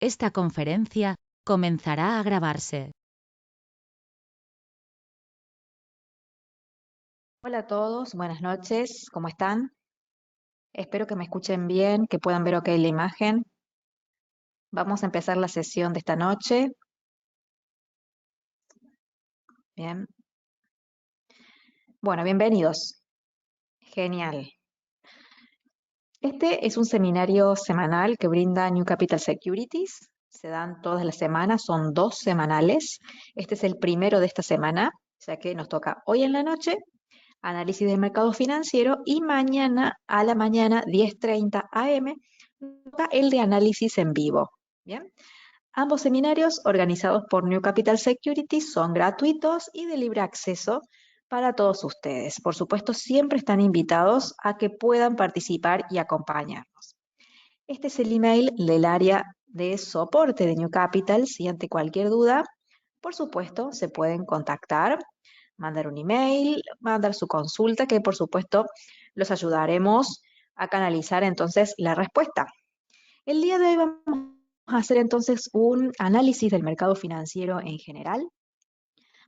Esta conferencia comenzará a grabarse. Hola a todos, buenas noches, ¿cómo están? Espero que me escuchen bien, que puedan ver ok la imagen. Vamos a empezar la sesión de esta noche. Bien. Bueno, bienvenidos. Genial. Este es un seminario semanal que brinda New Capital Securities. Se dan todas las semanas, son 2 semanales. Este es el primero de esta semana, ya que nos toca hoy en la noche análisis del mercado financiero y mañana a la mañana 10:30 AM toca el de análisis en vivo. Bien. Ambos seminarios organizados por New Capital Securities son gratuitos y de libre acceso para todos ustedes. Por supuesto, siempre están invitados a que puedan participar y acompañarnos. Este es el email del área de soporte de New Capital. Si ante cualquier duda, por supuesto, se pueden contactar, mandar un email, mandar su consulta, que por supuesto los ayudaremos a canalizar entonces la respuesta. El día de hoy vamos a hacer entonces un análisis del mercado financiero en general.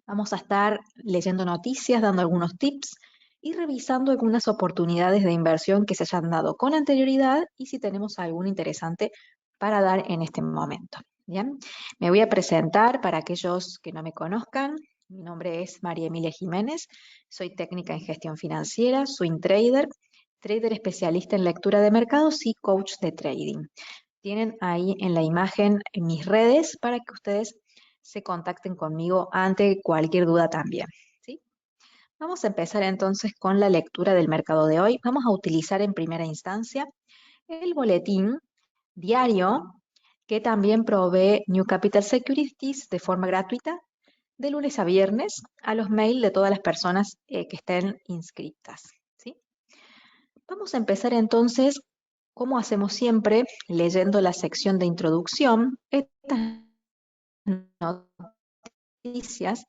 Vamos a estar leyendo noticias, dando algunos tips y revisando algunas oportunidades de inversión que se hayan dado con anterioridad y si tenemos alguno interesante para dar en este momento. Bien, me voy a presentar para aquellos que no me conozcan. Mi nombre es María Emilia Jiménez, soy técnica en gestión financiera, swing trader, trader especialista en lectura de mercados y coach de trading. Tienen ahí en la imagen en mis redes para que ustedes se contacten conmigo ante cualquier duda también, ¿sí? Vamos a empezar entonces con la lectura del mercado de hoy. Vamos a utilizar en primera instancia el boletín diario que también provee New Capital Securities de forma gratuita de lunes a viernes a los mails de todas las personas que estén inscritas, ¿sí? Vamos a empezar entonces, como hacemos siempre, leyendo la sección de introducción, estas noticias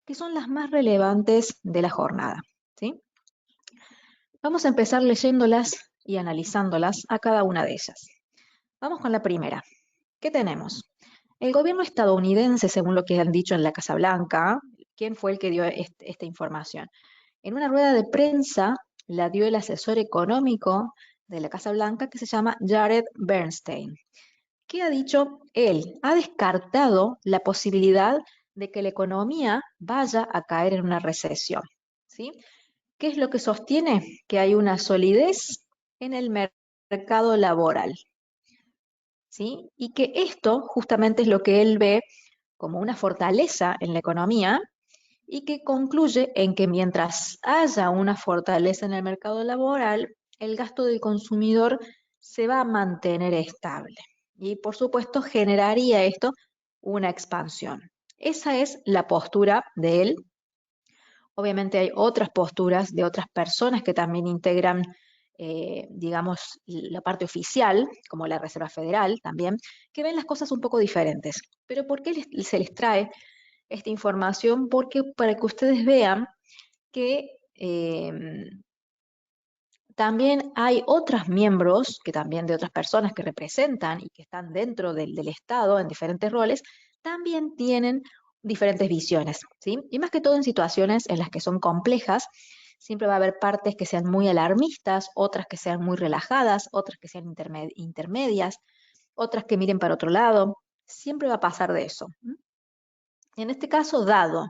que son las más relevantes de la jornada, ¿sí? Vamos a empezar leyéndolas y analizándolas a cada una de ellas. Vamos con la primera. ¿Qué tenemos? El gobierno estadounidense, según lo que han dicho en la Casa Blanca, ¿quién fue el que dio esta información? En una rueda de prensa la dio el asesor económico de la Casa Blanca que se llama Jared Bernstein. ¿Qué ha dicho él? Ha descartado la posibilidad de que la economía vaya a caer en una recesión, ¿sí? ¿Qué es lo que sostiene? Que hay una solidez en el mercado laboral, ¿sí? Y que esto justamente es lo que él ve como una fortaleza en la economía y que concluye en que mientras haya una fortaleza en el mercado laboral, el gasto del consumidor se va a mantener estable. Y por supuesto generaría esto una expansión. Esa es la postura de él. Obviamente hay otras posturas de otras personas que también integran, digamos, la parte oficial, como la Reserva Federal también, que ven las cosas un poco diferentes. Pero ¿por qué se les trae esta información? Porque para que ustedes vean que también hay otros miembros, que también de otras personas que representan y que están dentro del Estado en diferentes roles, también tienen diferentes visiones, ¿sí? Y más que todo en situaciones en las que son complejas, siempre va a haber partes que sean muy alarmistas, otras que sean muy relajadas, otras que sean intermedias, otras que miren para otro lado. Siempre va a pasar de eso. En este caso, dado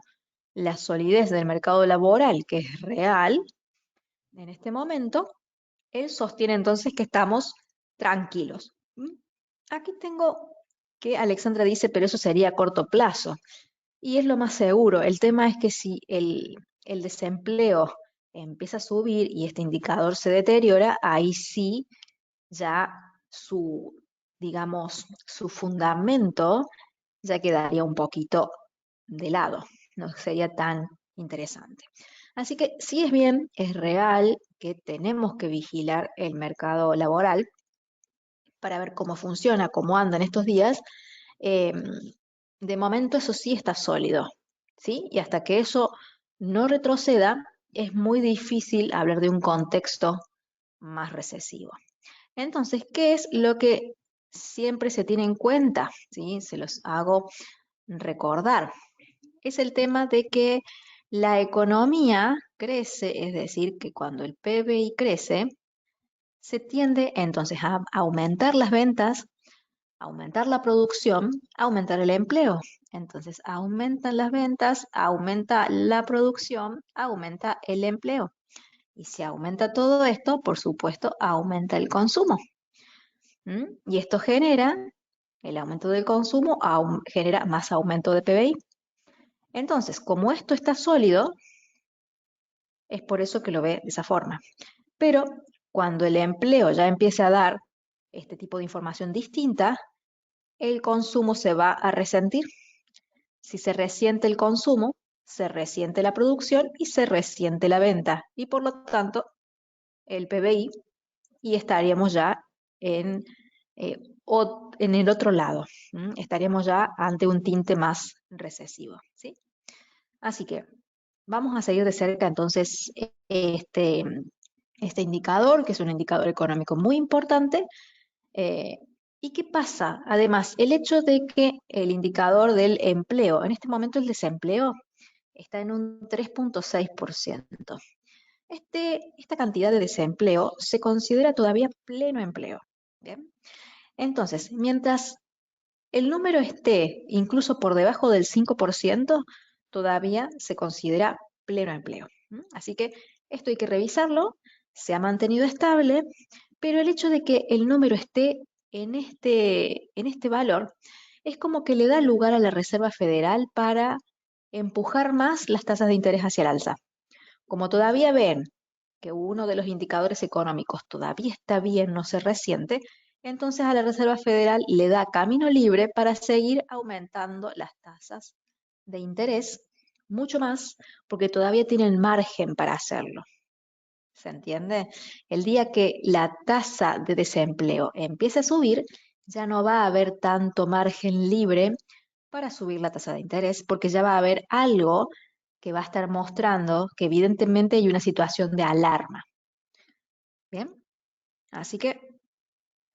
la solidez del mercado laboral, que es real en este momento, él sostiene entonces que estamos tranquilos. Aquí tengo que Alexandra dice, pero eso sería a corto plazo. Y es lo más seguro. El tema es que si el desempleo empieza a subir y este indicador se deteriora, ahí sí ya su, digamos, su fundamento ya quedaría un poquito de lado. No sería tan interesante. Así que sí es bien, es real que tenemos que vigilar el mercado laboral para ver cómo funciona, cómo anda en estos días. Eh, de momento eso sí está sólido, ¿sí? Y hasta que eso no retroceda, es muy difícil hablar de un contexto más recesivo. Entonces, ¿qué es lo que siempre se tiene en cuenta, ¿sí? Se los hago recordar. Es el tema de que la economía crece, es decir, que cuando el PBI crece, se tiende entonces a aumentar las ventas, aumentar la producción, aumentar el empleo. Entonces, aumentan las ventas, aumenta la producción, aumenta el empleo. Y si aumenta todo esto, por supuesto, aumenta el consumo. Y esto genera, el aumento del consumo genera más aumento de PBI. Entonces, como esto está sólido, es por eso que lo ve de esa forma. Pero cuando el empleo ya empiece a dar este tipo de información distinta, el consumo se va a resentir. Si se resiente el consumo, se resiente la producción y se resiente la venta. Y por lo tanto, el PBI, y estaríamos ya en, en el otro lado. Estaríamos ya ante un tinte más recesivo. ¿Sí? Así que vamos a seguir de cerca entonces este, este indicador, que es un indicador económico muy importante. ¿Y qué pasa? Además, el hecho de que el indicador del empleo, en este momento el desempleo, está en un 3,6%. Esta cantidad de desempleo se considera todavía pleno empleo. ¿Bien? Entonces, mientras el número esté incluso por debajo del 5%, todavía se considera pleno empleo. Así que esto hay que revisarlo, se ha mantenido estable, pero el hecho de que el número esté en este valor es como que le da lugar a la Reserva Federal para empujar más las tasas de interés hacia el alza. Como todavía ven que uno de los indicadores económicos todavía está bien, no se resiente, entonces a la Reserva Federal le da camino libre para seguir aumentando las tasas de interés mucho más, porque todavía tienen margen para hacerlo. ¿Se entiende? El día que la tasa de desempleo empiece a subir, ya no va a haber tanto margen libre para subir la tasa de interés, porque ya va a haber algo que va a estar mostrando que evidentemente hay una situación de alarma. ¿Bien? Así que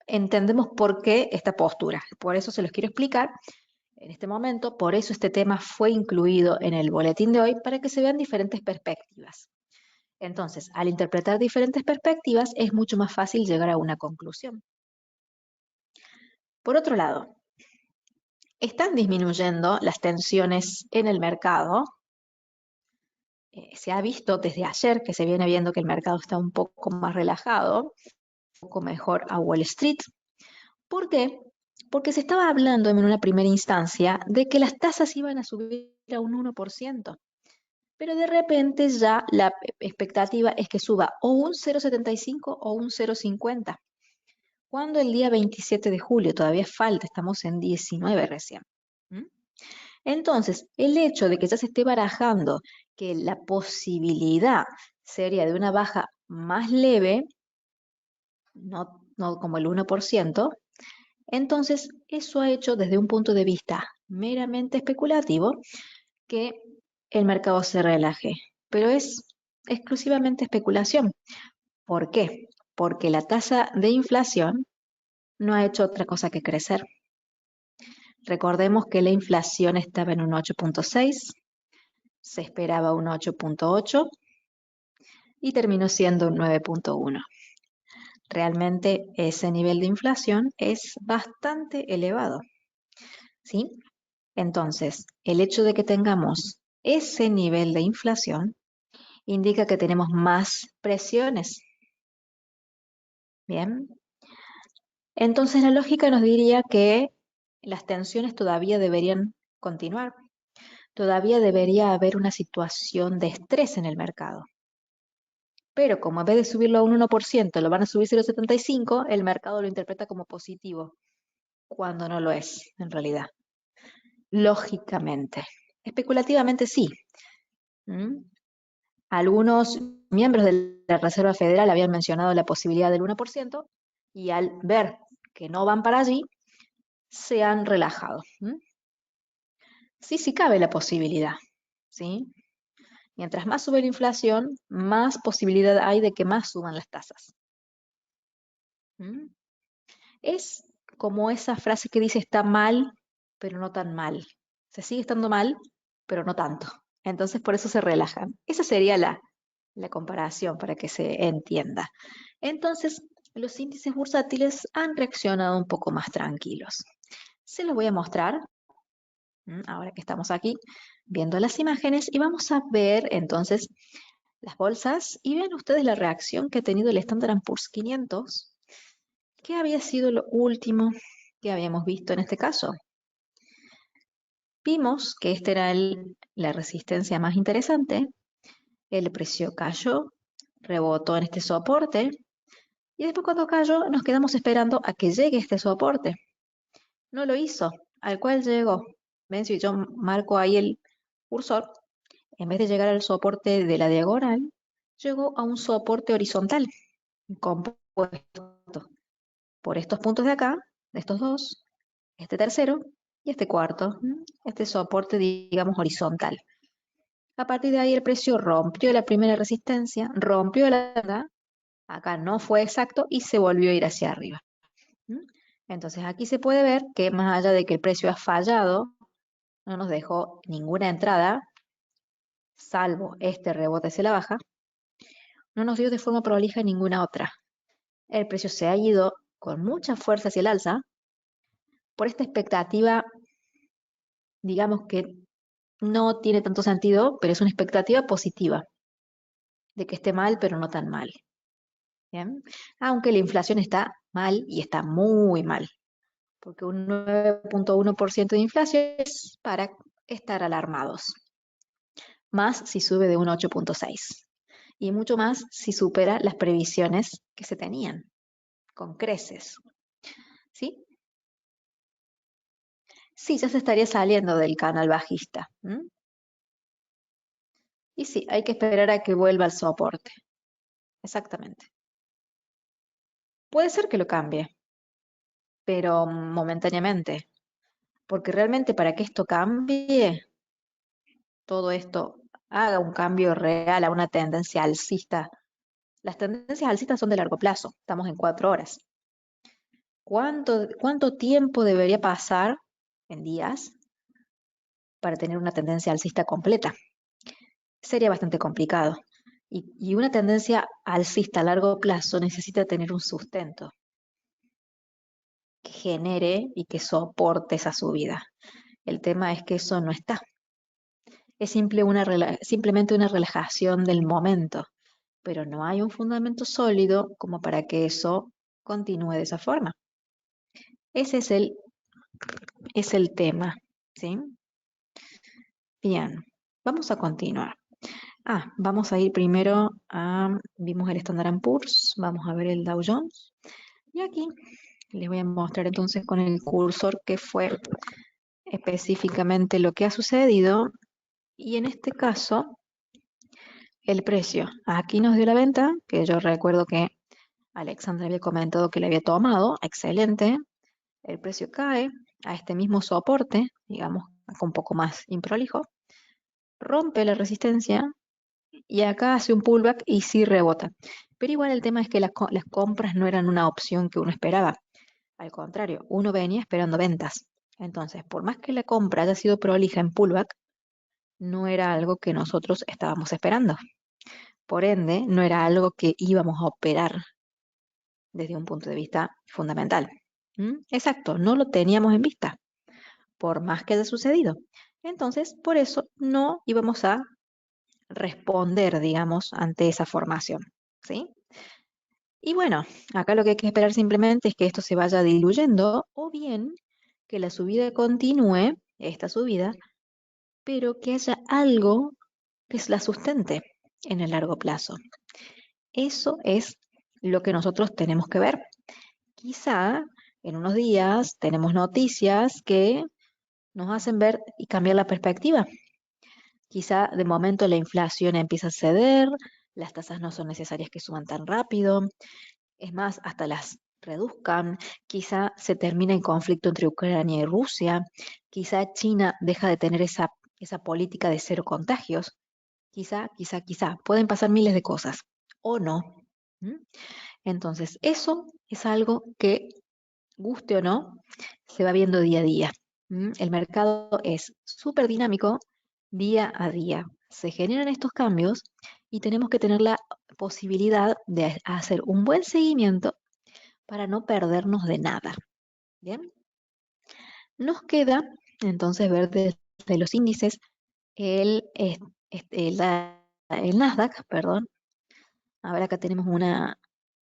entendemos por qué esta postura. Por eso se los quiero explicar en este momento, por eso este tema fue incluido en el boletín de hoy, para que se vean diferentes perspectivas. Entonces, al interpretar diferentes perspectivas, es mucho más fácil llegar a una conclusión. Por otro lado, están disminuyendo las tensiones en el mercado. Se ha visto desde ayer que se viene viendo que el mercado está un poco más relajado, un poco mejor a Wall Street. ¿Por qué? Porque se estaba hablando en una primera instancia de que las tasas iban a subir a un 1%, pero de repente ya la expectativa es que suba o un 0,75 o un 0,50. Cuando el día 27 de julio, todavía falta, estamos en 19 recién. Entonces, el hecho de que ya se esté barajando que la posibilidad sería de una baja más leve, no como el 1%, entonces eso ha hecho desde un punto de vista meramente especulativo que el mercado se relaje. Pero es exclusivamente especulación. ¿Por qué? Porque la tasa de inflación no ha hecho otra cosa que crecer. Recordemos que la inflación estaba en un 8,6, se esperaba un 8,8 y terminó siendo un 9,1. Realmente ese nivel de inflación es bastante elevado, ¿sí? Entonces, el hecho de que tengamos ese nivel de inflación indica que tenemos más presiones. Bien. Entonces, la lógica nos diría que las tensiones todavía deberían continuar. Todavía debería haber una situación de estrés en el mercado. Pero como en vez de subirlo a un 1%, lo van a subir 0,75, el mercado lo interpreta como positivo, cuando no lo es, en realidad. Lógicamente. Especulativamente sí. Algunos miembros de la Reserva Federal habían mencionado la posibilidad del 1% y al ver que no van para allí, se han relajado. Sí, sí cabe la posibilidad, ¿sí? Mientras más sube la inflación, más posibilidad hay de que más suban las tasas. Es como esa frase que dice está mal, pero no tan mal. Se sigue estando mal, pero no tanto. Entonces por eso se relajan. Esa sería la comparación para que se entienda. Entonces, los índices bursátiles han reaccionado un poco más tranquilos. Se los voy a mostrar ahora que estamos aquí viendo las imágenes y vamos a ver entonces las bolsas y vean ustedes la reacción que ha tenido el Standard Poor's 500, que había sido lo último que habíamos visto en este caso. Vimos que esta era la resistencia más interesante, el precio cayó, rebotó en este soporte y después cuando cayó nos quedamos esperando a que llegue este soporte. No lo hizo, al cual llegó. Ven, si yo marco ahí el cursor, en vez de llegar al soporte de la diagonal, llegó a un soporte horizontal compuesto por estos puntos de acá, de estos dos, este tercero y este cuarto, este soporte, digamos, horizontal. A partir de ahí el precio rompió la primera resistencia, rompió la otra, acá no fue exacto y se volvió a ir hacia arriba. Entonces aquí se puede ver que más allá de que el precio ha fallado, no nos dejó ninguna entrada, salvo este rebote hacia la baja, no nos dio de forma prolija ninguna otra. El precio se ha ido con mucha fuerza hacia el alza por esta expectativa, digamos que no tiene tanto sentido, pero es una expectativa positiva, de que esté mal, pero no tan mal. ¿Bien? Aunque la inflación está mal y está muy mal, porque un 9,1% de inflación es para estar alarmados, más si sube de un 8,6% y mucho más si supera las previsiones que se tenían, con creces. ¿Sí? Sí, ya se estaría saliendo del canal bajista. Y sí, hay que esperar a que vuelva al soporte. Exactamente. Puede ser que lo cambie, pero momentáneamente, porque realmente para que esto cambie, todo esto haga un cambio real a una tendencia alcista. Las tendencias alcistas son de largo plazo, estamos en 4 horas. ¿Cuánto tiempo debería pasar en días para tener una tendencia alcista completa? Sería bastante complicado. Y una tendencia alcista a largo plazo necesita tener un sustento que genere y que soporte esa subida. El tema es que eso no está. Es simplemente una relajación del momento, pero no hay un fundamento sólido como para que eso continúe de esa forma. Ese es el tema, ¿sí? Bien, vamos a continuar. Vamos a ir primero vimos el Standard Poor's, vamos a ver el Dow Jones. Y aquí les voy a mostrar entonces con el cursor qué fue específicamente lo que ha sucedido. Y en este caso, el precio. Aquí nos dio la venta, que yo recuerdo que Alexandra había comentado que le había tomado. Excelente. El precio cae a este mismo soporte, digamos, acá un poco más improlijo. Rompe la resistencia y acá hace un pullback y sí rebota. Pero igual el tema es que las compras no eran una opción que uno esperaba. Al contrario, uno venía esperando ventas. Entonces, por más que la compra haya sido prolija en pullback, no era algo que nosotros estábamos esperando. Por ende, no era algo que íbamos a operar desde un punto de vista fundamental. Exacto, no lo teníamos en vista, por más que haya sucedido. Entonces, por eso no íbamos a responder, digamos, ante esa formación. ¿Sí? Y bueno, acá lo que hay que esperar simplemente es que esto se vaya diluyendo o bien que la subida continúe, esta subida, pero que haya algo que la sustente en el largo plazo. Eso es lo que nosotros tenemos que ver. Quizá en unos días tenemos noticias que nos hacen ver y cambiar la perspectiva. Quizá de momento la inflación empieza a ceder, las tasas no son necesarias que suban tan rápido, es más, hasta las reduzcan, quizá se termine el conflicto entre Ucrania y Rusia, quizá China deja de tener esa política de cero contagios, quizá, pueden pasar miles de cosas, o no. Entonces, eso es algo que guste o no, se va viendo día a día. El mercado es súper dinámico día a día. Se generan estos cambios y tenemos que tener la posibilidad de hacer un buen seguimiento para no perdernos de nada. Bien, nos queda entonces ver desde los índices el, es- el Nasdaq, perdón. Ahora acá tenemos una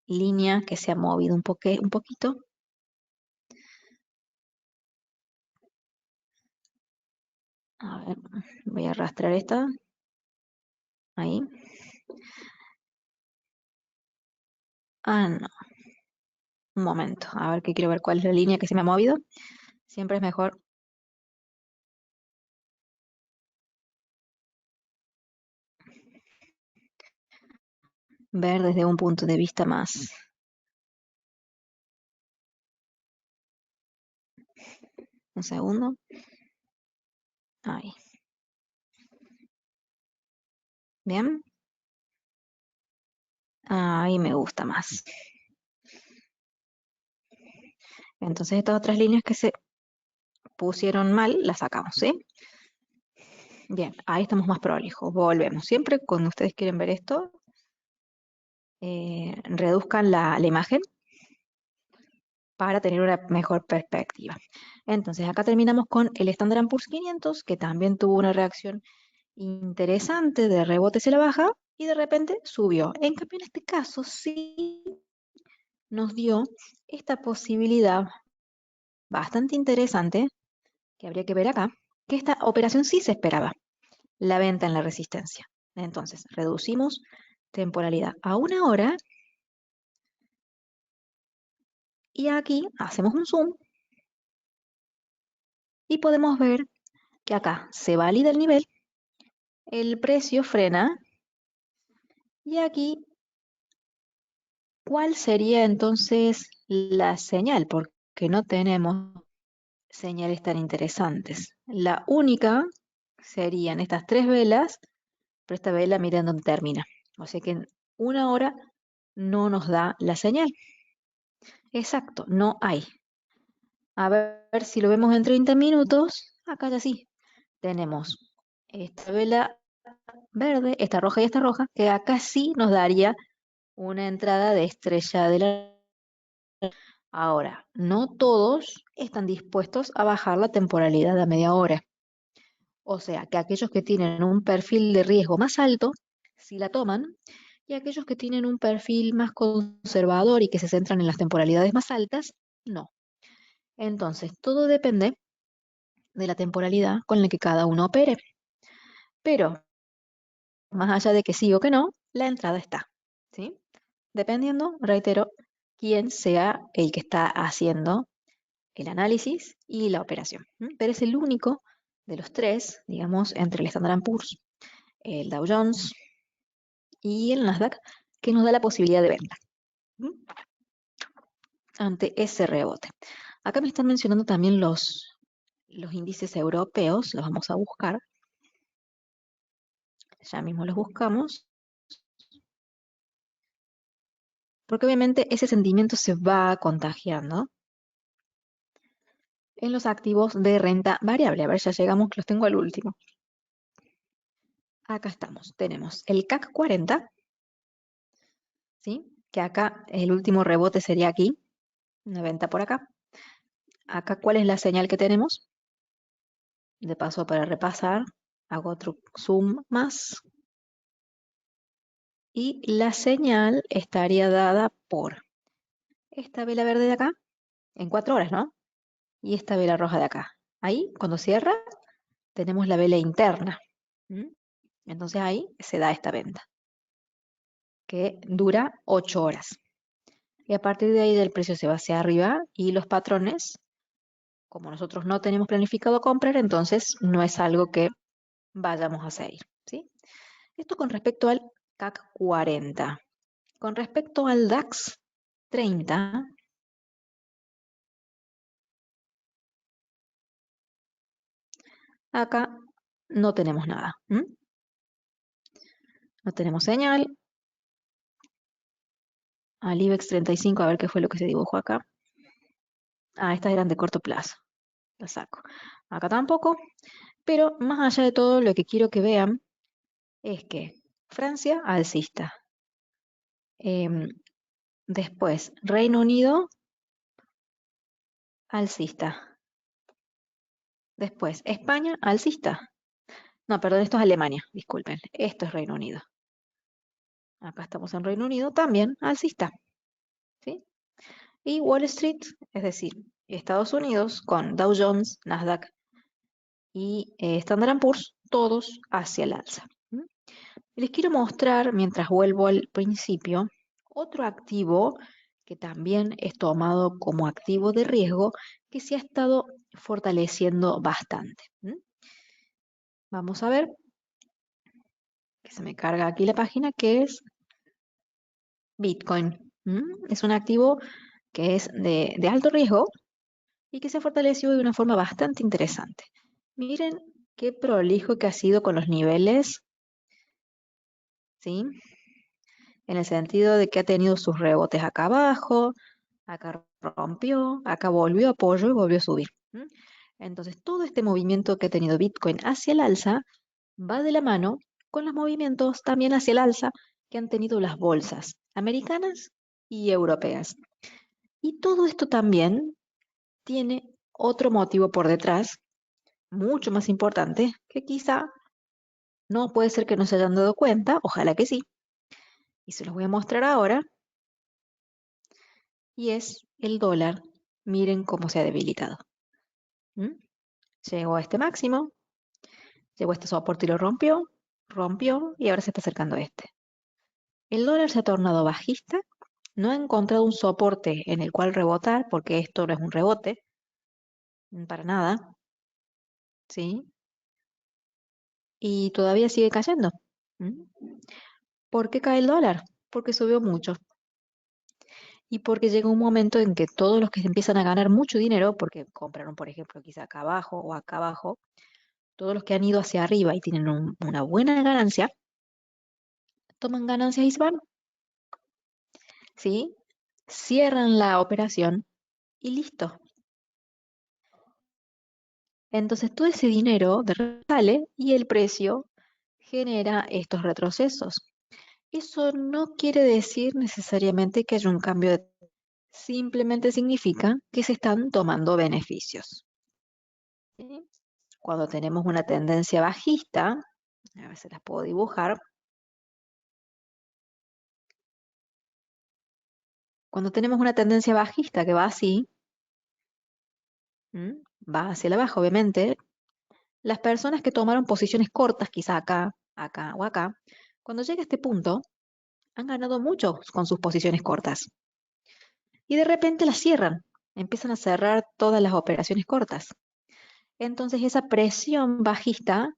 línea que se ha movido un poquito. A ver, voy a arrastrar esta. Ahí. Ah, no. Un momento. A ver que quiero ver cuál es la línea que se me ha movido. Siempre es mejor ver desde un punto de vista más. Un segundo. Ahí. Bien. Ahí me gusta más. Entonces estas otras líneas que se pusieron mal, las sacamos, ¿sí? Bien, ahí estamos más prolijos. Volvemos. Siempre cuando ustedes quieren ver esto, reduzcan la imagen para tener una mejor perspectiva. Entonces, acá terminamos con el Standard Poor's 500, que también tuvo una reacción interesante de rebote hacia la baja y de repente subió. En cambio, en este caso sí nos dio esta posibilidad bastante interesante, que habría que ver acá, que esta operación sí se esperaba, la venta en la resistencia. Entonces, reducimos temporalidad a 1 hora y aquí hacemos un zoom y podemos ver que acá se valida el nivel, el precio frena y aquí, ¿cuál sería entonces la señal? Porque no tenemos señales tan interesantes. La única serían estas tres velas, pero esta vela miren dónde termina. O sea que en 1 hora no nos da la señal. Exacto, no hay. A ver si lo vemos en 30 minutos. Acá ya sí. Tenemos esta vela verde, esta roja y esta roja, que acá sí nos daría una entrada de estrella de la... Ahora, no todos están dispuestos a bajar la temporalidad a media hora. O sea, que aquellos que tienen un perfil de riesgo más alto, sí la toman, y aquellos que tienen un perfil más conservador y que se centran en las temporalidades más altas, no. Entonces, todo depende de la temporalidad con la que cada uno opere. Pero, más allá de que sí o que no, la entrada está, ¿sí? Dependiendo, reitero, quién sea el que está haciendo el análisis y la operación. Pero es el único de los tres, digamos, entre el Standard Poor's, el Dow Jones y el Nasdaq, que nos da la posibilidad de venta ante ese rebote. Acá me están mencionando también los índices europeos, los vamos a buscar. Ya mismo los buscamos. Porque obviamente ese sentimiento se va contagiando en los activos de renta variable. A ver, ya llegamos, que los tengo al último. Acá estamos. Tenemos el CAC 40, ¿sí? Que acá el último rebote sería aquí, una venta por acá. Acá, ¿cuál es la señal que tenemos? De paso, para repasar, hago otro zoom más. Y la señal estaría dada por esta vela verde de acá, en 4 horas, ¿no? Y esta vela roja de acá. Ahí, cuando cierra, tenemos la vela interna. ¿Mm? Entonces ahí se da esta venta, que dura 8 horas. Y a partir de ahí el precio se va hacia arriba y los patrones, como nosotros no tenemos planificado comprar, entonces no es algo que vayamos a seguir, ¿sí? Esto con respecto al CAC 40. Con respecto al DAX 30, acá no tenemos nada. No tenemos señal. Al IBEX 35, a ver qué fue lo que se dibujó acá. Estas eran de corto plazo. Las saco. Acá tampoco. Pero más allá de todo, lo que quiero que vean es que Francia, alcista. Em, Después, Reino Unido, alcista. Después, España, alcista. No, perdón, esto es Alemania, disculpen. Esto es Reino Unido. Acá estamos en Reino Unido, también alcista. ¿Sí? Y Wall Street, es decir, Estados Unidos, con Dow Jones, Nasdaq y Standard Poor's, todos hacia el alza. ¿Mm? Les quiero mostrar, mientras vuelvo al principio, otro activo que también es tomado como activo de riesgo, que se ha estado fortaleciendo bastante. ¿Mm? Vamos a ver, que se me carga aquí la página, que es Bitcoin. ¿Mm? Es un activo que es de alto riesgo y que se ha fortalecido de una forma bastante interesante. Miren qué prolijo que ha sido con los niveles, ¿sí? En el sentido de que ha tenido sus rebotes acá abajo, acá rompió, acá volvió a apoyo y volvió a subir. ¿Mm? Entonces, todo este movimiento que ha tenido Bitcoin hacia el alza va de la mano con los movimientos también hacia el alza que han tenido las bolsas americanas y europeas. Y todo esto también tiene otro motivo por detrás, mucho más importante, que quizá no puede ser que no se hayan dado cuenta, ojalá que sí, y se los voy a mostrar ahora, y es el dólar. Miren cómo se ha debilitado. ¿Mm? Llegó a este máximo, llegó a este soporte y lo rompió, rompió y ahora se está acercando a este. El dólar se ha tornado bajista, no ha encontrado un soporte en el cual rebotar, porque esto no es un rebote, para nada, ¿sí? Y todavía sigue cayendo. ¿Mm? ¿Por qué cae el dólar? Porque subió mucho. Y porque llega un momento en que todos los que empiezan a ganar mucho dinero, porque compraron, por ejemplo, quizá acá abajo o acá abajo, todos los que han ido hacia arriba y tienen una buena ganancia, toman ganancias y se van, ¿sí? Cierran la operación y listo. Entonces todo ese dinero de repente sale y el precio genera estos retrocesos. Eso no quiere decir necesariamente que haya un cambio de... Simplemente significa que se están tomando beneficios. ¿Sí? Cuando tenemos una tendencia bajista, a ver si las puedo dibujar. Cuando tenemos una tendencia bajista que va así, va hacia la baja, obviamente, las personas que tomaron posiciones cortas, quizá acá, acá o acá, cuando llega a este punto, han ganado mucho con sus posiciones cortas. Y de repente las cierran, empiezan a cerrar todas las operaciones cortas. Entonces esa presión bajista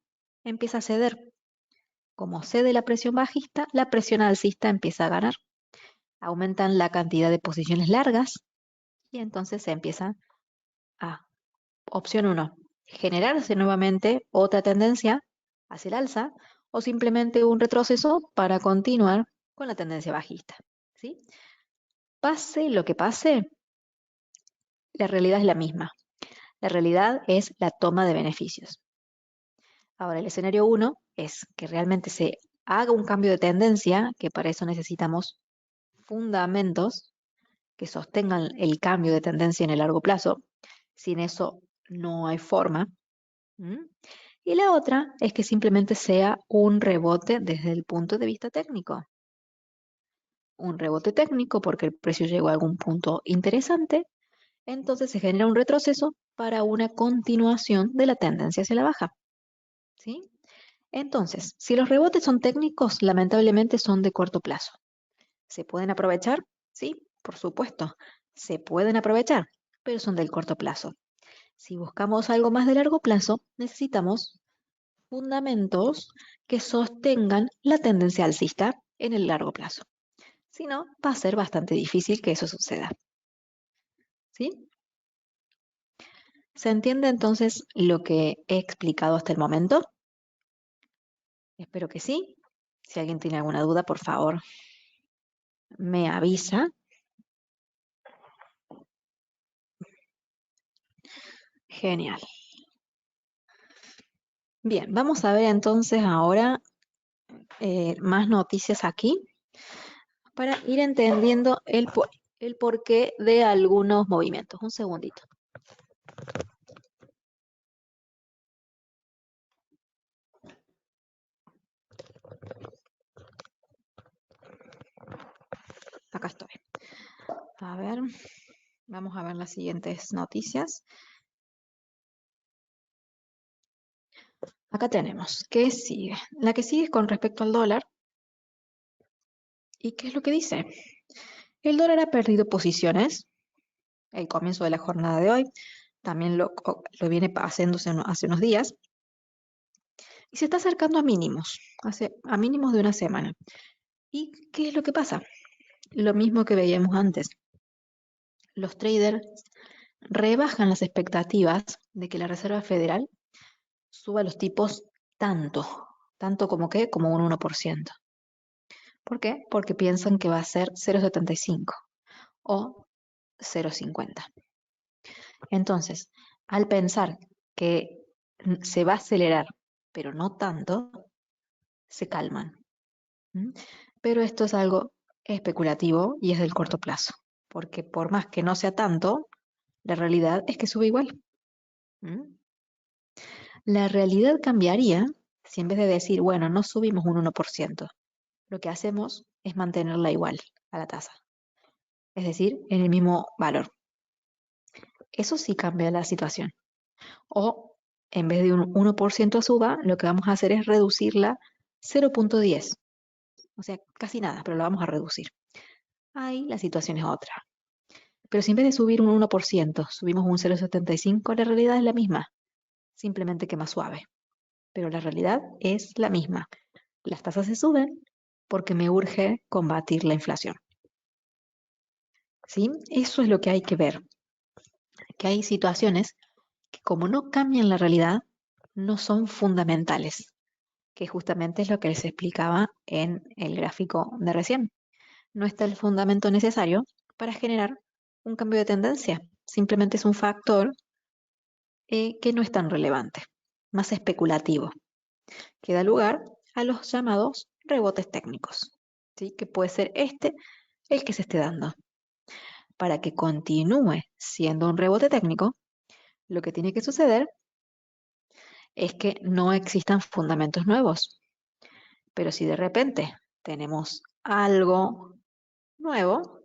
empieza a ceder. Como cede la presión bajista, la presión alcista empieza a ganar. Aumentan la cantidad de posiciones largas y entonces se empieza a, opción 1, generarse nuevamente otra tendencia hacia el alza o simplemente un retroceso para continuar con la tendencia bajista. ¿Sí? Pase lo que pase, la realidad es la misma. La realidad es la toma de beneficios. Ahora, el escenario 1 es que realmente se haga un cambio de tendencia, que para eso necesitamos fundamentos que sostengan el cambio de tendencia en el largo plazo. Sin eso no hay forma. ¿Mm? Y la otra es que simplemente sea un rebote desde el punto de vista técnico. Un rebote técnico porque el precio llegó a algún punto interesante, entonces se genera un retroceso para una continuación de la tendencia hacia la baja. ¿Sí? Entonces, si los rebotes son técnicos, lamentablemente son de corto plazo. ¿Se pueden aprovechar? Sí, por supuesto. Se pueden aprovechar, pero son del corto plazo. Si buscamos algo más de largo plazo, necesitamos fundamentos que sostengan la tendencia alcista en el largo plazo. Si no, va a ser bastante difícil que eso suceda. ¿Sí? ¿Se entiende entonces lo que he explicado hasta el momento? Espero que sí. Si alguien tiene alguna duda, por favor, me avisa. Genial. Bien, vamos a ver entonces ahora más noticias aquí para ir entendiendo el porqué de algunos movimientos. Un segundito. Acá estoy. A ver, vamos a ver las siguientes noticias. Acá tenemos, ¿qué sigue? La que sigue es con respecto al dólar. ¿Y qué es lo que dice? El dólar ha perdido posiciones el comienzo de la jornada de hoy. También lo viene haciéndose hace unos días. Y se está acercando a mínimos, a mínimos de una semana. ¿Y qué es lo que pasa? Lo mismo que veíamos antes. Los traders rebajan las expectativas de que la Reserva Federal suba los tipos tanto como que, como un 1%. ¿Por qué? Porque piensan que va a ser 0,75 o 0,50. Entonces, al pensar que se va a acelerar, pero no tanto, se calman. ¿Mm? Pero esto es algo especulativo y es del corto plazo, porque por más que no sea tanto, la realidad es que sube igual. ¿Mm? La realidad cambiaría si en vez de decir, bueno, no subimos un 1%, lo que hacemos es mantenerla igual a la tasa, es decir, en el mismo valor. Eso sí cambia la situación. O en vez de un 1% suba, lo que vamos a hacer es reducirla 0,10. O sea, casi nada, pero lo vamos a reducir. Ahí la situación es otra. Pero si en vez de subir un 1%, subimos un 0,75, la realidad es la misma, simplemente que más suave. Pero la realidad es la misma. Las tasas se suben porque me urge combatir la inflación. ¿Sí? Eso es lo que hay que ver. Que hay situaciones que como no cambian la realidad, no son fundamentales, que justamente es lo que les explicaba en el gráfico de recién. No está el fundamento necesario para generar un cambio de tendencia. Simplemente es un factor que no es tan relevante, más especulativo, que da lugar a los llamados rebotes técnicos, ¿sí? Que puede ser este el que se esté dando. Para que continúe siendo un rebote técnico, lo que tiene que suceder es que no existan fundamentos nuevos. Pero si de repente tenemos algo nuevo,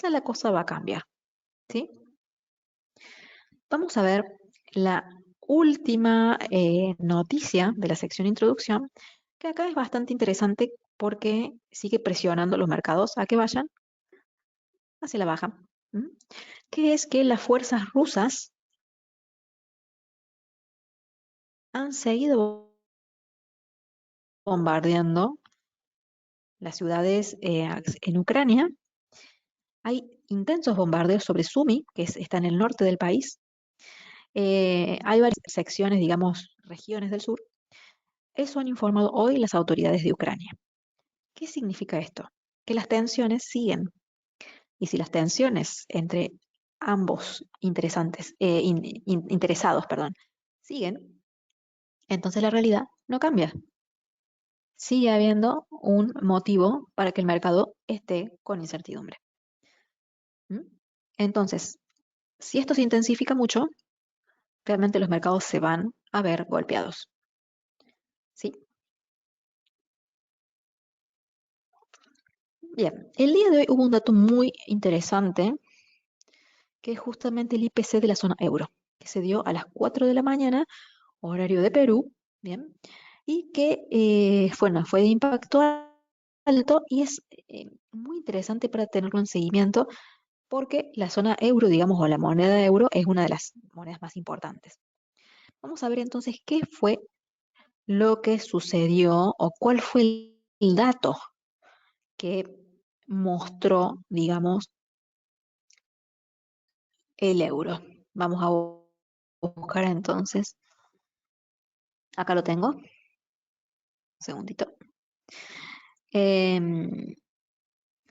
ya la cosa va a cambiar, ¿sí? Vamos a ver la última noticia de la sección introducción, que acá es bastante interesante porque sigue presionando a los mercados a que vayan hacia la baja, ¿m? Que es que las fuerzas rusas han seguido bombardeando las ciudades en Ucrania. Hay intensos bombardeos sobre Sumi, que está en el norte del país. Hay varias secciones, digamos, regiones del sur. Eso han informado hoy las autoridades de Ucrania. ¿Qué significa esto? Que las tensiones siguen. Y si las tensiones entre ambos interesados, siguen, entonces la realidad no cambia. Sigue habiendo un motivo para que el mercado esté con incertidumbre. ¿Mm? Entonces, si esto se intensifica mucho, realmente los mercados se van a ver golpeados. ¿Sí? Bien, el día de hoy hubo un dato muy interesante, que es justamente el IPC de la zona euro, que se dio a las 4 de la mañana, horario de Perú, ¿bien? Y que, bueno, fue de impacto alto y es muy interesante para tenerlo en seguimiento porque la zona euro, digamos, o la moneda euro es una de las monedas más importantes. Vamos a ver entonces qué fue lo que sucedió o cuál fue el dato que mostró, digamos, el euro. Vamos a buscar entonces, acá lo tengo, un segundito. Em,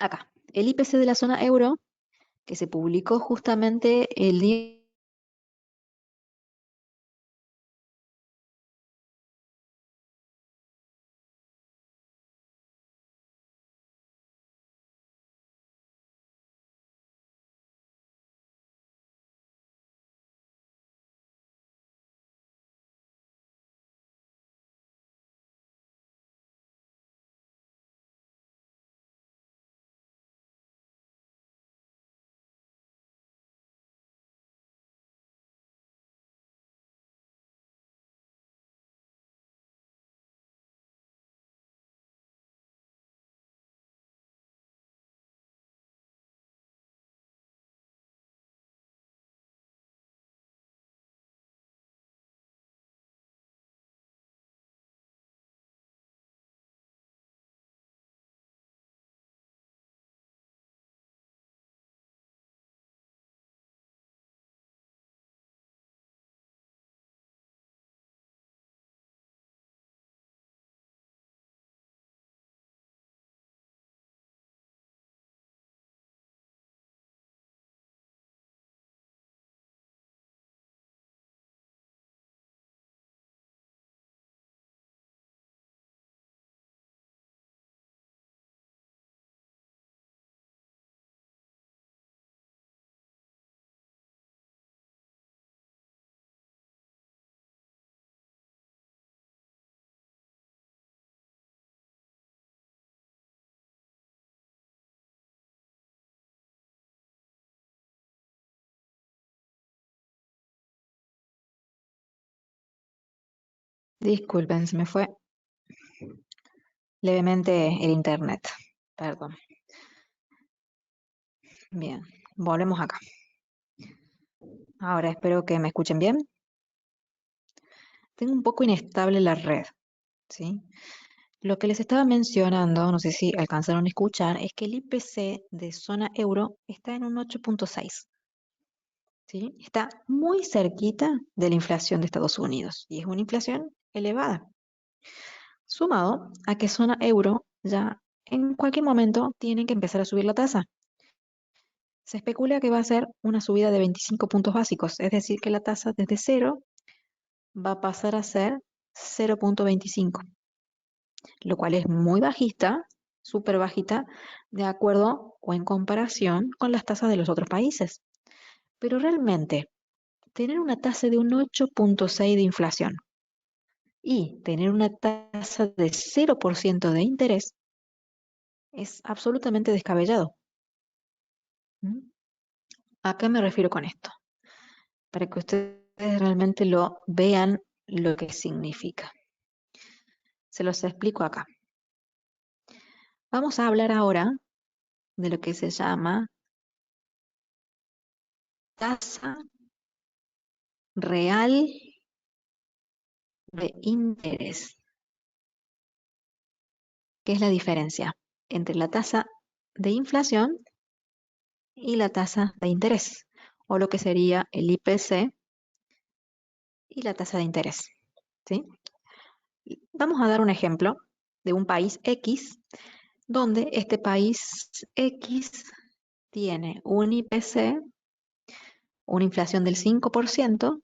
Acá, el IPC de la zona euro, que se publicó justamente el día Disculpen, se me fue levemente el internet. Perdón. Bien, volvemos acá. Ahora espero que me escuchen bien. Tengo un poco inestable la red, ¿sí? Lo que les estaba mencionando, no sé si alcanzaron a escuchar, es que el IPC de zona euro está en un 8,6, ¿sí? Está muy cerquita de la inflación de Estados Unidos y es una inflación elevada, sumado a que zona euro ya en cualquier momento tiene que empezar a subir la tasa. Se especula que va a ser una subida de 25 puntos básicos, es decir, que la tasa desde cero va a pasar a ser 0,25, lo cual es muy bajista, súper bajita, de acuerdo o en comparación con las tasas de los otros países. Pero realmente, tener una tasa de un 8,6 de inflación y tener una tasa de 0% de interés es absolutamente descabellado. ¿Mm? ¿A qué me refiero con esto? Para que ustedes realmente lo vean lo que significa. Se los explico acá. Vamos a hablar ahora de lo que se llama tasa real de interés. ¿Qué es la diferencia entre la tasa de inflación y la tasa de interés? O lo que sería el IPC y la tasa de interés. ¿Sí? Vamos a dar un ejemplo de un país X, donde este país X tiene un IPC, una inflación del 5%,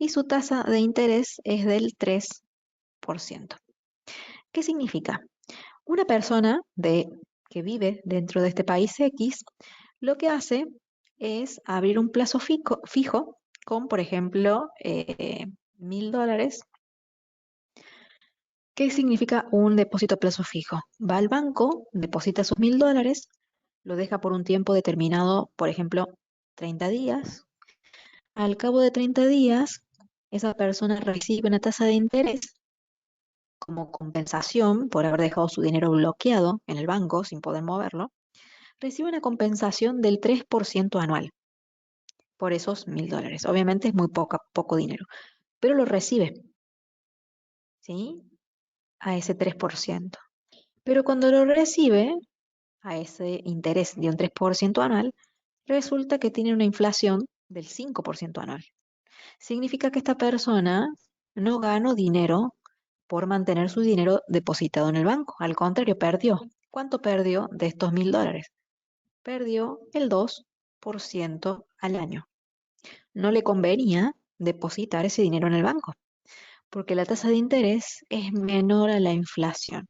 y su tasa de interés es del 3%. ¿Qué significa? Una persona que vive dentro de este país X, lo que hace es abrir un plazo fijo con, por ejemplo, $1.000. ¿Qué significa un depósito a plazo fijo? Va al banco, deposita sus $1.000, lo deja por un tiempo determinado, por ejemplo, 30 días. Al cabo de 30 días, esa persona recibe una tasa de interés como compensación por haber dejado su dinero bloqueado en el banco sin poder moverlo. Recibe una compensación del 3% anual por esos $1.000. Obviamente es muy poco dinero, pero lo recibe, ¿sí? A ese 3%. Pero cuando lo recibe, a ese interés de un 3% anual, resulta que tiene una inflación del 5% anual. Significa que esta persona no ganó dinero por mantener su dinero depositado en el banco. Al contrario, perdió. ¿Cuánto perdió de estos $1.000? Perdió el 2% al año. No le convenía depositar ese dinero en el banco, porque la tasa de interés es menor a la inflación.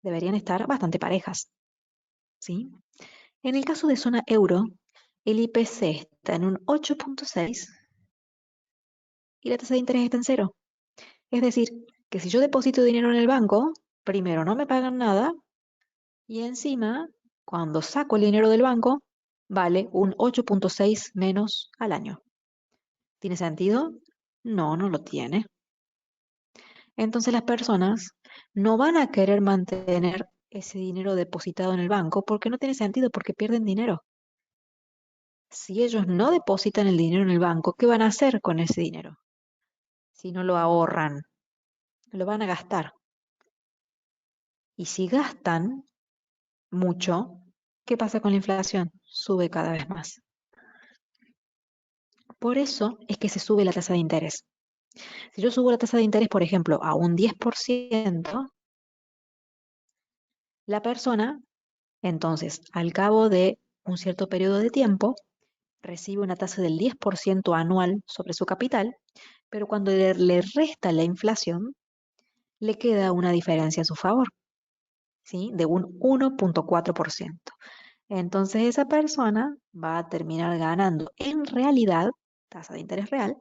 Deberían estar bastante parejas, ¿sí? En el caso de zona euro, el IPC está en un 8,6 y la tasa de interés está en cero. Es decir, que si yo deposito dinero en el banco, primero no me pagan nada y encima, cuando saco el dinero del banco, vale un 8,6 menos al año. ¿Tiene sentido? No, no lo tiene. Entonces las personas no van a querer mantener ese dinero depositado en el banco porque no tiene sentido, porque pierden dinero. Si ellos no depositan el dinero en el banco, ¿qué van a hacer con ese dinero? Si no lo ahorran, lo van a gastar. Y si gastan mucho, ¿qué pasa con la inflación? Sube cada vez más. Por eso es que se sube la tasa de interés. Si yo subo la tasa de interés, por ejemplo, a un 10%, la persona, entonces, al cabo de un cierto periodo de tiempo, recibe una tasa del 10% anual sobre su capital, pero cuando le resta la inflación, le queda una diferencia a su favor, ¿sí? De un 1,4%. Entonces esa persona va a terminar ganando en realidad, tasa de interés real,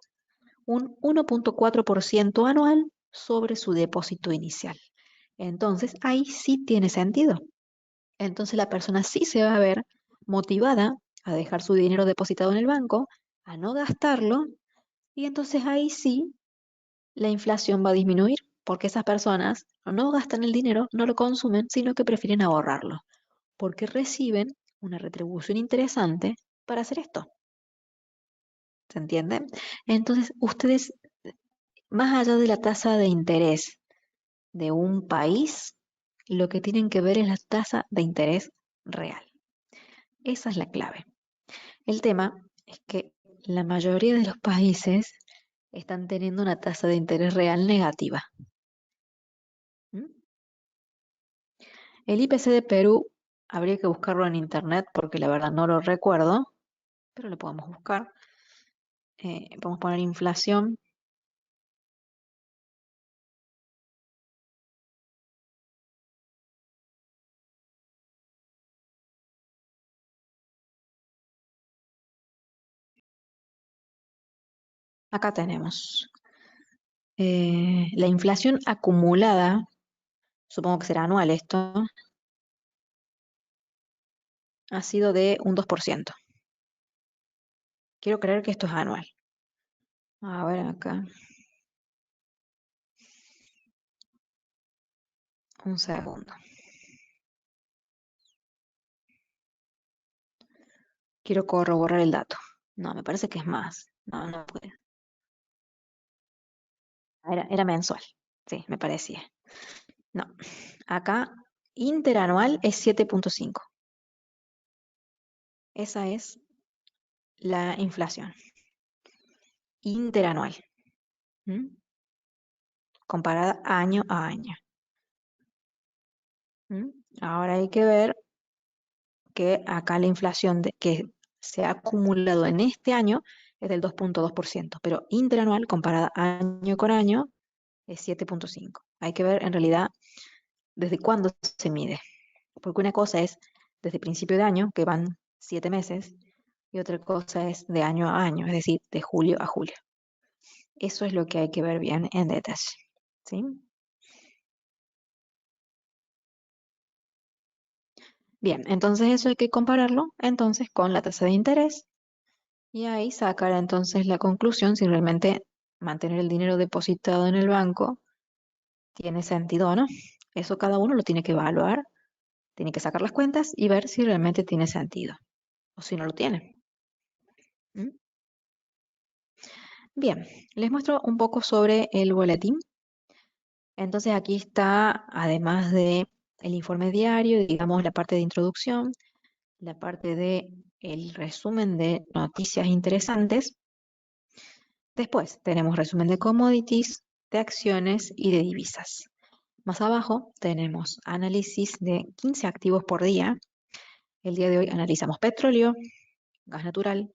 un 1,4% anual sobre su depósito inicial. Entonces ahí sí tiene sentido. Entonces la persona sí se va a ver motivada a dejar su dinero depositado en el banco, a no gastarlo, y entonces ahí sí la inflación va a disminuir porque esas personas no gastan el dinero, no lo consumen, sino que prefieren ahorrarlo, porque reciben una retribución interesante para hacer esto. ¿Se entiende? Entonces, ustedes, más allá de la tasa de interés de un país, lo que tienen que ver es la tasa de interés real. Esa es la clave. El tema es que la mayoría de los países están teniendo una tasa de interés real negativa. ¿Mm? El IPC de Perú habría que buscarlo en internet porque la verdad no lo recuerdo, pero lo podemos buscar. Podemos poner inflación. Acá tenemos la inflación acumulada, supongo que será anual esto, ha sido de un 2%. Quiero creer que esto es anual. A ver acá. Un segundo. Quiero corroborar el dato. No, me parece que es más. No, no puede. Era mensual. Sí, me parecía. No. Acá, interanual es 7,5. Esa es la inflación. Interanual. ¿Mm? Comparada año a año. ¿Mm? Ahora hay que ver que acá la inflación que se ha acumulado en este año es del 2,2%, pero interanual, comparada año con año, es 7,5. Hay que ver en realidad desde cuándo se mide, porque una cosa es desde principio de año, que van 7 meses, y otra cosa es de año a año, es decir, de julio a julio. Eso es lo que hay que ver bien en detalle. ¿Sí? Bien, entonces eso hay que compararlo entonces con la tasa de interés y ahí sacar entonces la conclusión si realmente mantener el dinero depositado en el banco tiene sentido o no. Eso cada uno lo tiene que evaluar, tiene que sacar las cuentas y ver si realmente tiene sentido o si no lo tiene. ¿Mm? Bien, les muestro un poco sobre el boletín. Entonces aquí está, además de el informe diario, digamos la parte de introducción, la parte de el resumen de noticias interesantes. Después tenemos resumen de commodities, de acciones y de divisas. Más abajo tenemos análisis de 15 activos por día. El día de hoy analizamos petróleo, gas natural,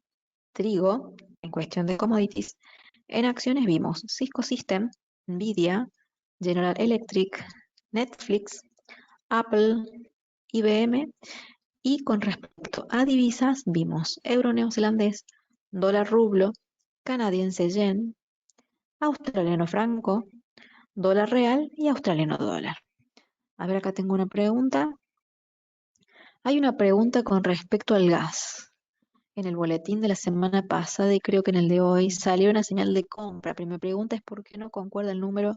trigo, en cuestión de commodities. En acciones vimos Cisco System, Nvidia, General Electric, Netflix, Apple, IBM. Y con respecto a divisas vimos euro neozelandés, dólar rublo, canadiense yen, australiano franco, dólar real y australiano dólar. A ver, acá tengo una pregunta. Hay una pregunta con respecto al gas. En el boletín de la semana pasada y creo que en el de hoy salió una señal de compra, pero mi pregunta es por qué no concuerda el número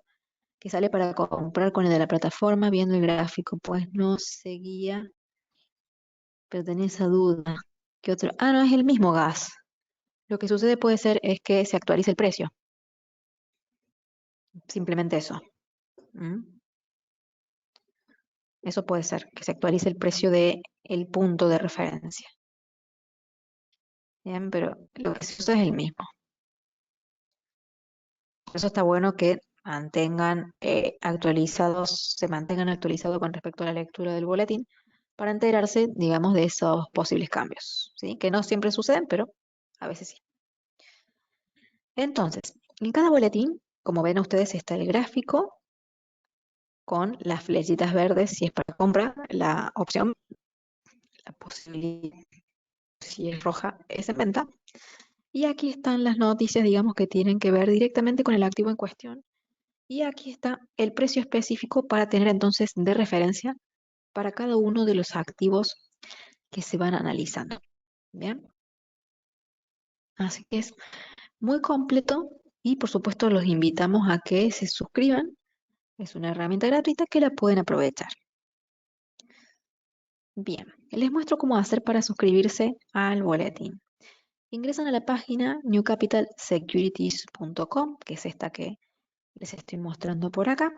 que sale para comprar con el de la plataforma viendo el gráfico, pues no seguía, pero tenía esa duda. ¿Qué otro? Ah, no, es el mismo gas. Lo que sucede puede ser es que se actualice el precio. Simplemente eso. ¿Mm? Eso puede ser, que se actualice el precio de el punto de referencia. Bien, pero lo que se usa es el mismo. Por eso está bueno que mantengan actualizados, se mantengan actualizados con respecto a la lectura del boletín para enterarse, digamos, de esos posibles cambios, ¿sí? Que no siempre suceden, pero a veces sí. Entonces, en cada boletín, como ven ustedes, está el gráfico con las flechitas verdes si es para compra, la opción, la posibilidad, si es roja, es en venta. Y aquí están las noticias, digamos, que tienen que ver directamente con el activo en cuestión. Y aquí está el precio específico para tener entonces de referencia para cada uno de los activos que se van analizando. Bien, así que es muy completo Y por supuesto los invitamos a que se suscriban. Es una herramienta gratuita que la pueden aprovechar. Bien, les muestro cómo hacer para suscribirse al boletín. Ingresan a la página newcapitalsecurities.com, que es esta que les estoy mostrando por acá.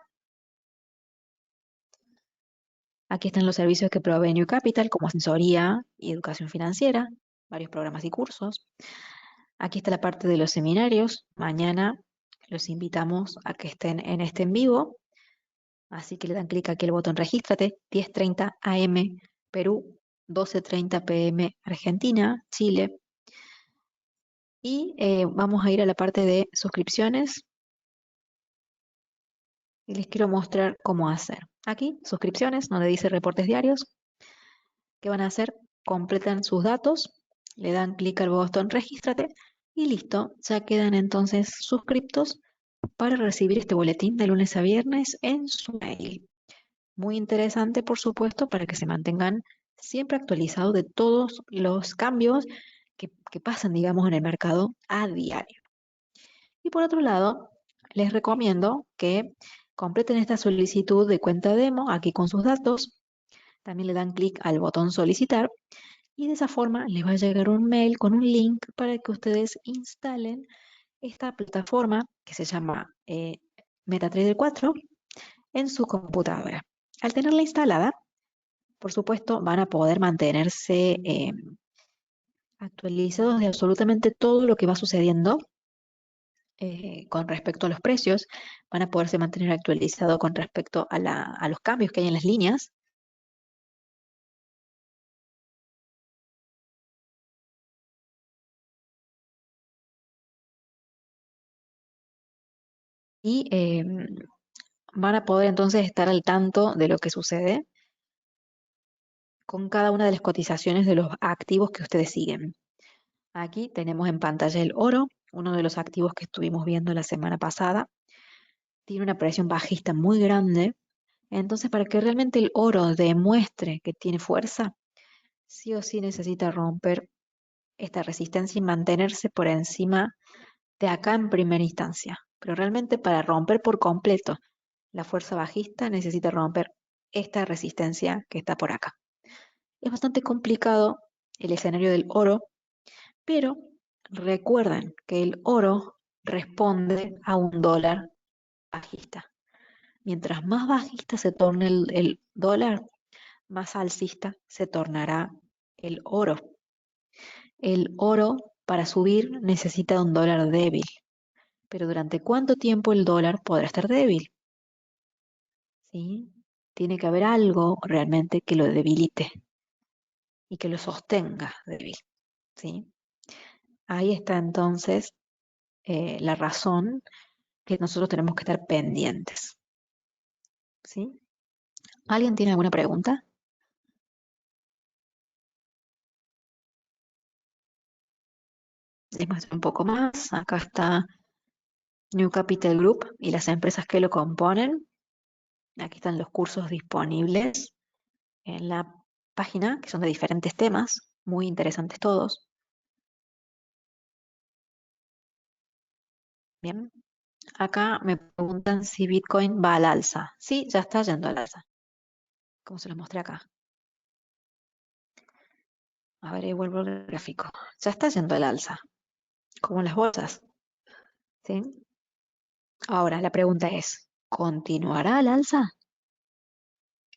Aquí están los servicios que provee New Capital, como asesoría y educación financiera, varios programas y cursos. Aquí está la parte de los seminarios. Mañana los invitamos a que estén en este en vivo. Así que le dan clic aquí al botón Regístrate, 10:30 AM Perú, 12:30 PM Argentina, Chile. Y vamos a ir a la parte de suscripciones y les quiero mostrar cómo hacer. Aquí, suscripciones, donde dice reportes diarios. ¿Qué van a hacer? Completan sus datos, le dan clic al botón Regístrate y listo, ya quedan entonces suscriptos para recibir este boletín de lunes a viernes en su mail. Muy interesante, por supuesto, para que se mantengan siempre actualizados de todos los cambios que pasan, digamos, en el mercado a diario. Y por otro lado, les recomiendo que completen esta solicitud de cuenta demo aquí con sus datos. También le dan clic al botón solicitar y de esa forma les va a llegar un mail con un link para que ustedes instalen esta plataforma que se llama MetaTrader 4 en su computadora. Al tenerla instalada, por supuesto, van a poder mantenerse actualizados de absolutamente todo lo que va sucediendo con respecto a los precios. Van a poderse mantener actualizados con respecto a los cambios que hay en las líneas. Y van a poder entonces estar al tanto de lo que sucede con cada una de las cotizaciones de los activos que ustedes siguen. Aquí tenemos en pantalla el oro, uno de los activos que estuvimos viendo la semana pasada. Tiene una presión bajista muy grande. Entonces, para que realmente el oro demuestre que tiene fuerza, sí o sí necesita romper esta resistencia y mantenerse por encima de acá en primera instancia. Pero realmente para romper por completo la fuerza bajista necesita romper esta resistencia que está por acá. Es bastante complicado el escenario del oro, pero recuerden que el oro responde a un dólar bajista. Mientras más bajista se torne el dólar, más alcista se tornará el oro. El oro para subir necesita un dólar débil, pero ¿durante cuánto tiempo el dólar podrá estar débil? ¿Sí? Tiene que haber algo realmente que lo debilite y que lo sostenga débil. ¿Sí? Ahí está entonces la razón que nosotros tenemos que estar pendientes. ¿Sí? ¿Alguien tiene alguna pregunta? Les muestro un poco más. Acá está New Capital Group y las empresas que lo componen. Aquí están los cursos disponibles en la página, que son de diferentes temas, muy interesantes todos. Bien. Acá me preguntan si Bitcoin va al alza. Sí, ya está yendo al alza, como se los mostré acá. A ver, ahí vuelvo al gráfico. Ya está yendo al alza, como las bolsas. ¿Sí? Ahora, la pregunta es, ¿continuará al alza?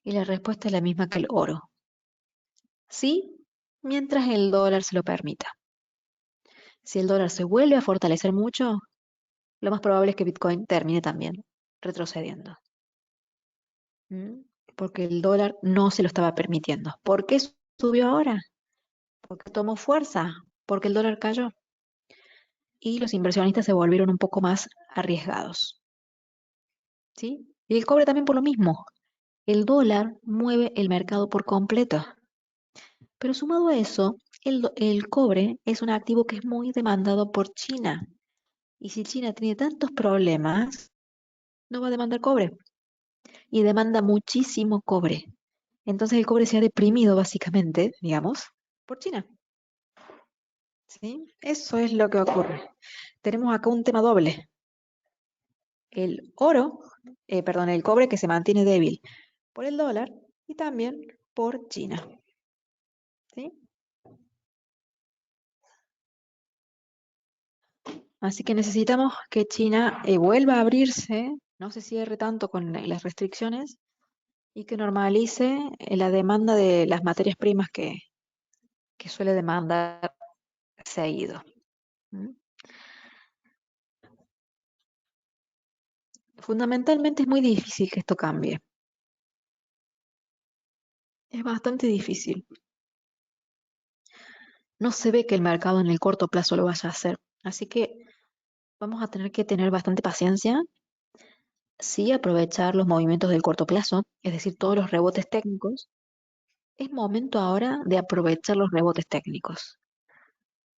Y la respuesta es la misma que el oro. Sí, mientras el dólar se lo permita. Si el dólar se vuelve a fortalecer mucho, lo más probable es que Bitcoin termine también retrocediendo. ¿Mm? Porque el dólar no se lo estaba permitiendo. ¿Por qué subió ahora? Porque tomó fuerza, porque el dólar cayó. Y los inversionistas se volvieron un poco más arriesgados. ¿Sí? Y el cobre también por lo mismo. El dólar mueve el mercado por completo. Pero sumado a eso, el cobre es un activo que es muy demandado por China. Y si China tiene tantos problemas, no va a demandar cobre. Y demanda muchísimo cobre. Entonces el cobre se ha deprimido básicamente, digamos, por China. ¿Sí? Eso es lo que ocurre. Tenemos acá un tema doble. el oro, perdón, el cobre que se mantiene débil por el dólar y también por China. ¿Sí? Así que necesitamos que China vuelva a abrirse, no se cierre tanto con las restricciones y que normalice la demanda de las materias primas que suele demandar seguido. ¿Mm? Fundamentalmente es muy difícil que esto cambie. Es bastante difícil. No se ve que el mercado en el corto plazo lo vaya a hacer. Así que vamos a tener que tener bastante paciencia, sí aprovechar los movimientos del corto plazo, es decir, todos los rebotes técnicos. Es momento ahora de aprovechar los rebotes técnicos,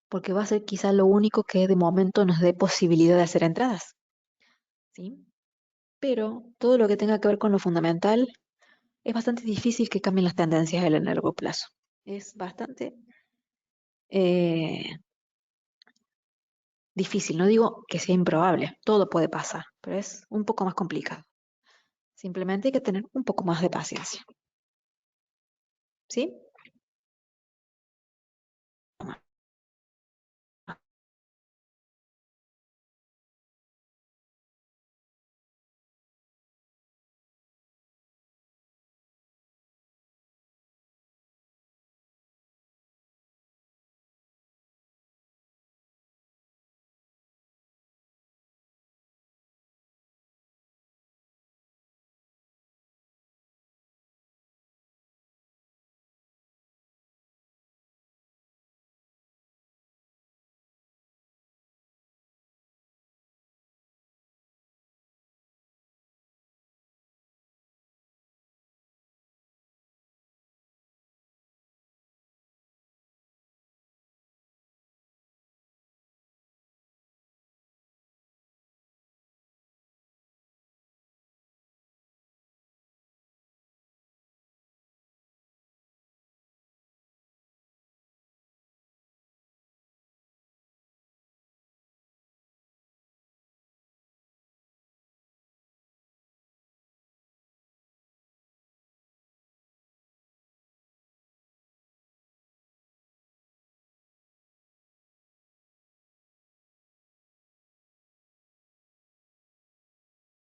porque va a ser quizá lo único que de momento nos dé posibilidad de hacer entradas, ¿sí? Pero todo lo que tenga que ver con lo fundamental es bastante difícil que cambien las tendencias en el largo plazo. Es bastante eh, difícil, no digo que sea improbable, todo puede pasar, pero es un poco más complicado. Simplemente hay que tener un poco más de paciencia, ¿sí?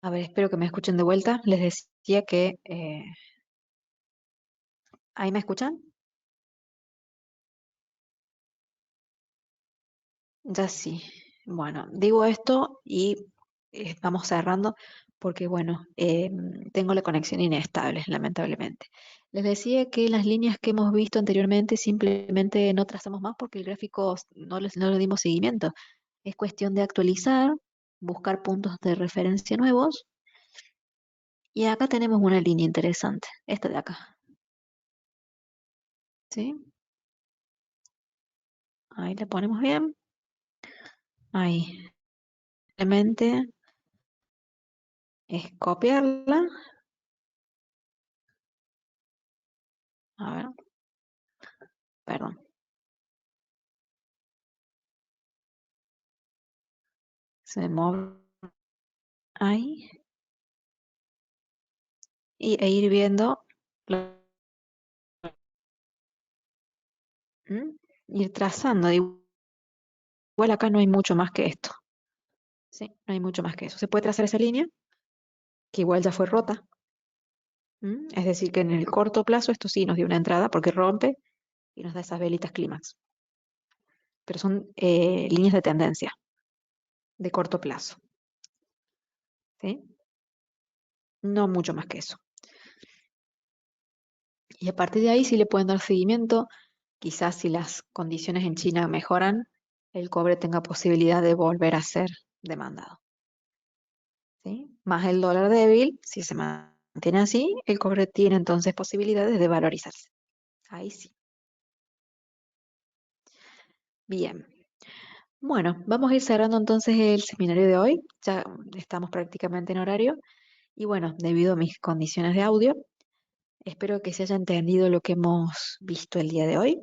A ver, espero que me escuchen de vuelta. Les decía que... ¿ahí me escuchan? Ya sí. Bueno, digo esto y estamos cerrando porque, bueno, tengo la conexión inestable, lamentablemente. Les decía que las líneas que hemos visto anteriormente simplemente no trazamos más porque el gráfico no le dimos seguimiento. Es cuestión de actualizar, buscar puntos de referencia nuevos y acá tenemos una línea interesante, esta de acá. ¿Sí? Ahí la ponemos bien. Ahí. Simplemente es copiarla. A ver, perdón. Se me mueve ahí. E ir viendo. ¿Mm? Ir trazando. Igual acá no hay mucho más que esto. Sí, no hay mucho más que eso. Se puede trazar esa línea, que igual ya fue rota. ¿Mm? Es decir, que en el corto plazo esto sí nos dio una entrada porque rompe y nos da esas velitas clímax. Pero son líneas de tendencia de corto plazo. ¿Sí? No mucho más que eso. Y a partir de ahí sí le pueden dar seguimiento. Quizás si las condiciones en China mejoran, el cobre tenga posibilidad de volver a ser demandado. ¿Sí? Más el dólar débil, si se mantiene así, el cobre tiene entonces posibilidades de valorizarse. Ahí sí. Bien. Bueno, vamos a ir cerrando entonces el seminario de hoy. Ya estamos prácticamente en horario. Y bueno, debido a mis condiciones de audio, espero que se haya entendido lo que hemos visto el día de hoy,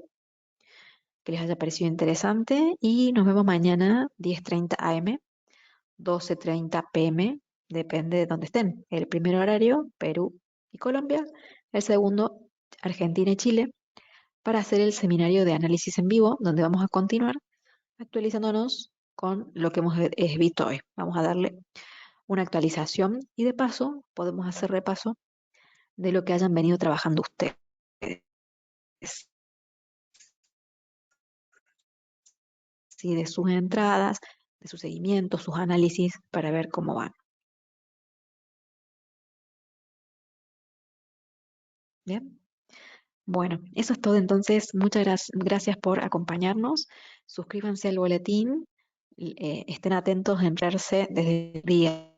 que les haya parecido interesante y nos vemos mañana 10:30 AM, 12:30 PM depende de dónde estén. El primer horario, Perú y Colombia. El segundo, Argentina y Chile, para hacer el seminario de análisis en vivo, donde vamos a continuar actualizándonos con lo que hemos visto hoy. Vamos a darle una actualización y de paso podemos hacer repaso de lo que hayan venido trabajando ustedes, ¿sí? De sus entradas, de sus seguimientos, sus análisis, para ver cómo van. Bien. Bueno, eso es todo entonces. Muchas gracias por acompañarnos. Suscríbanse al boletín, estén atentos a entrarse desde el día